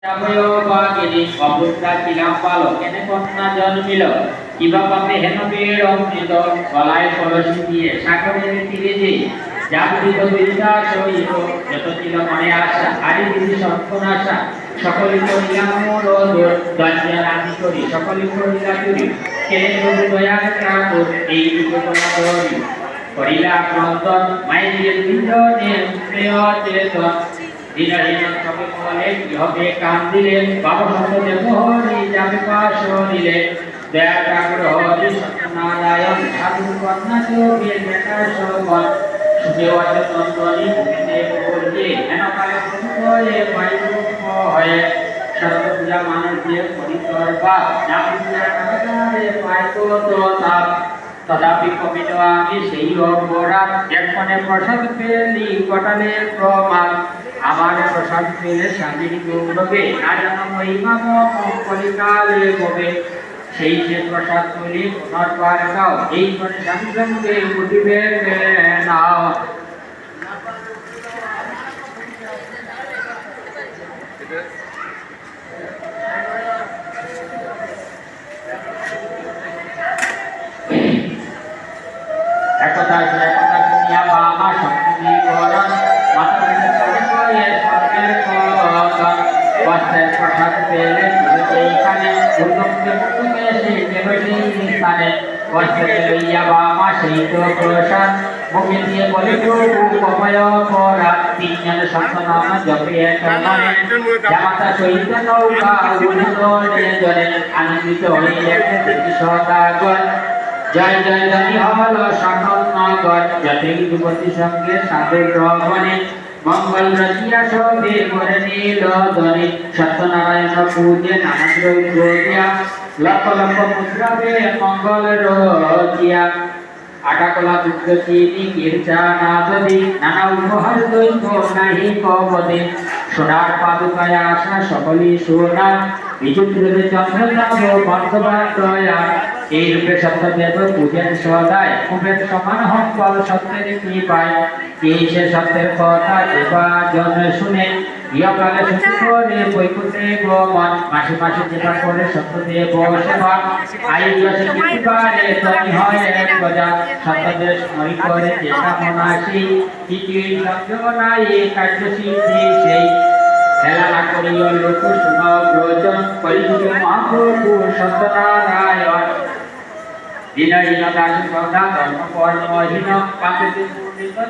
যাবয়বাগিনী অপুত্রা ছিলাম বালক এনে কন্যা জন্মিল কিবা পাতে হেন বেড় অমৃত গলায় কলসি দিয়ে সাগরের তীরে যে জাগৃত বিদ্যা সহিত যত ছিল মনে আশা আরে দিদি সর্বনাশা সকলে করিলাম মোর দঞ্জন রাজি করি সকলে করিলা চুরি কে প্রভু দয়ার ঠাকুর এই যুগে তোমা করি করিলা ক্রন্দন মায়ের বিন্দনে প্রিয় চেতন দিনহীন সবে বলে হবে কাম দিলেন বাবা ভক্ত দেব হরি যাবে পাশ নিলে দয়া ঠাকুর হরি সত্যনারায়ণ সাধু কন্যা চোখে দেখা সবল সুখে আছে তন্ত্রী ভূমিতে বলছে হেন কালে করে পাইব হয়ে সত্য পূজা মানুষ দিয়ে পরিতর বাপ না পূজা কাটারে পাইব তো তাপ তথাপি কমিত আমি সেই অপরাধ এক্ষণে প্রসাদ পেলি কটালে প্রমাদ আমার প্রসাদ পেলে স্বামীর গৌরবে না যেন মহিমা কলিকালে গবে সেই যে প্রসাদ পেলে পুনর্বার নাও এই করে স্বামী সঙ্গে উঠিবে নাও একথা শুনিয়া বাবা শক্তি বরণ মাতা বস্ত্রের প্রসাদ পেলে এইখানে স্থানে বস্ত্রে লইয়া বাবা সেই তো প্রসাদ মুখে দিয়ে বলে প্রভু কময় করা তিনজন সন্তনাম জপে একটা মনে জামাতা সহিত নৌকা জলে আনন্দিত হইলে সদাগর জয় জয় জয় হল সকল নগর যতই যুবতী সঙ্গে সাধু গ্রহণে মঙ্গল রচিয়া সবে করে নীল ধনে সত্যনারায়ণ পূজে নানা দ্রব্য দিয়া লক্ষ লক্ষ মুদ্রাবে মঙ্গল রচিয়া আটাকলা দুগ্ধ চিনি গির্জা নাদী নানা উপহার দৈব নাহি কবদে সোনার পাদুকায় আসা সকলই সোনা বিচিত্রদের চন্দ্রনাভ বর্ধবাদয়া এই রূপে সত্যদেব পূজেন সদায় কুবের সমান হল সত্যের কৃপায় এই সে সত্যের কথা দেবা জন শুনে ইয়কালে সত্য করে বৈকুণ্ঠে গমন মাসে মাসে যেটা করে সত্যদেব সেবা আয়ুষে কৃপারে তনি হয় এক প্রজা সত্যদেব স্মরি করে যে কামনাসী তৃতীয় সঞ্জনায় কার্যসিদ্ধি সেই হেলা না করিও লোক শুন ব্রজন কলিযুগে মহাপ্রভু সত্যনারায়ণ দিনহীন দাসী সদা ধর্ম কর্মহীন পাপে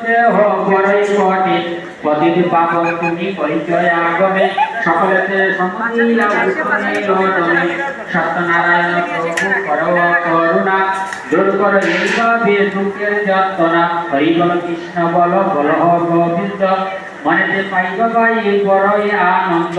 দেহ বড়ই কঠিন প্রতিদিন পাপ তুমি পরিচয় আগমে সকলেতে সমাধিলা উত্তমে সত্যনারায়ণ প্রভু কর করুণা দূর কর এইভাবে দুঃখের যন্ত্রণা হরি বল কৃষ্ণ বল বল গোবিন্দ মনেতে পাইব ভাই বড়ই আনন্দ।